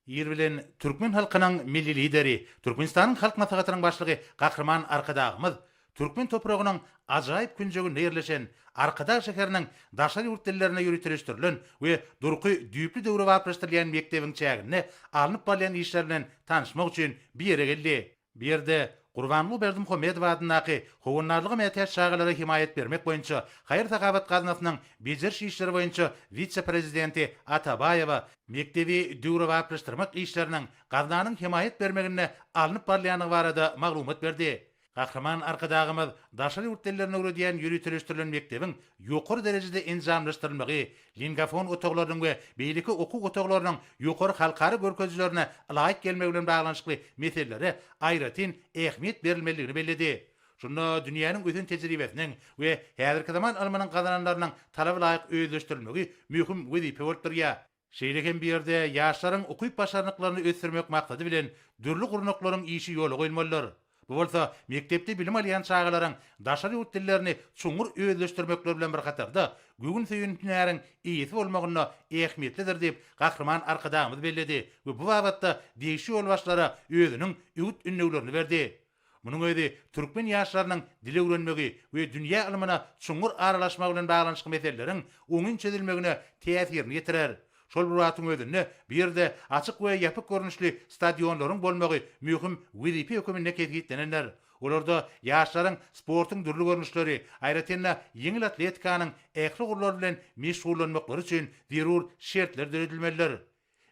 Ýer Türkmen halkynyň milli lideri, Türkmenistanyň halk maslahatynyň başlygy Gahrman Arkadagymyz, Türkmen topragynyň ajaýyp künjegi nerleşen Arkadag şäheriniň daşary ýurtlarına ýürütilýän we durky düýpli döwre wagtlaşdyrylýan mektebiň çägini alınıp barýan işlerinden tanışmak üçin bir ýere geldi. Bir ýerde Gurbanly Berdimuhammedow adynaky howunarlygy mätäç şagalary himayet bermek boýunça Haýyr Sagabat gaznasynyň bejerş işleri boýunça vitse-prezidenti Atabaýewa mektebi döwre wagtlaşdyrmak işleriniň gaznanyň himayet bermegine alınıp barýanyny barada maglumat berdi. Gahrman Arkadagymyz daşary ýurtlaryna öwredýän ýürütilýän mektebiň ýokary derejede enjamlaşdyrylmagy, lingafon otoglarynyň we beýleki okuk otoglarynyň ýokary halkary görkezlerine laýyk gelmegi bilen baglanyşykly meselelere aýratyn ähmiýet berilmeligini belledi. Şunda dünýäniň ötün tejribesiniň we häzirki zaman almanyň gazananlarynyň talaby laýyk özleşdirilmegi mühim wezipe bolup durýar. Şeýleken bir ýerde ýaşlaryň okuýp başarnyklaryny ösdürmek maksady bilen dürli gurnaklaryň işi ýoly goýulmalylar. Bu bolsa mektepde bilim alýan çağalaryň daşary ýurt çuňur özleşdirmekler bilen bir hatarda gügün söýüntünäriň iýesi bolmagyna ähmiýetlidir diýip Gahrman Arkadagymyz belledi we bu wagtda diýişi ýolbaşlara özüniň üýt ünlülerini berdi. Munyň öýdi türkmen ýaşlarynyň dile öwrenmegi we dünýä ilmine çuňur aralaşmak bilen baglanyşyk meseleleriň oňun çözülmegine täsirini ýetirer. Şol bir wagtyň özünde bir ýerde açyk we ýapyk görnüşli stadionlaryň bolmagy mühim wezipe hökümine kezgitlenenler. Olarda ýaşlaryň sportyň dürli görnüşleri, aýratynda ýeňil atletikanyň ähli gurulary bilen meşgullanmaklary üçin zerur şertler düzüldilmeliler.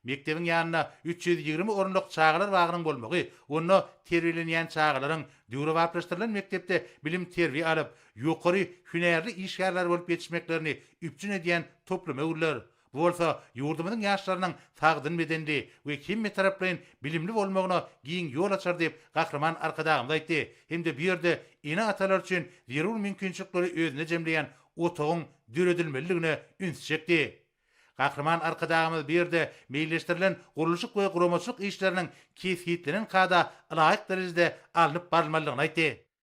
Mektebiň ýanyna 320 orunluk çağalar wagynyň bolmagy, onu terbiýelenýän çağalaryň döwre wagtlaşdyrylan mektepde bilim terbiýe alyp, ýokary hünärli işgärler bolup ýetişmeklerini üpçün edýän toplum öwürler. Bu bolsa ýurdumyzyň ýaşlarynyň sagdyn bedenli we kimmi taraplaryň bilimli bolmagyna giň ýol açar diýip Gahrman Arkadagymyz aýtdy. Hemde bir ýerde ene atalar üçin zerur mümkinçilikleri özüne jemleýän otogyň düredilmeligine üns çekdi. Gahrman Arkadagymyz bir ýerde meýilleşdirilen gurulşyk we guramçylyk işleriniň kesgitleriniň kada laýyk derejede alınıp barylmalygyny aýtdy.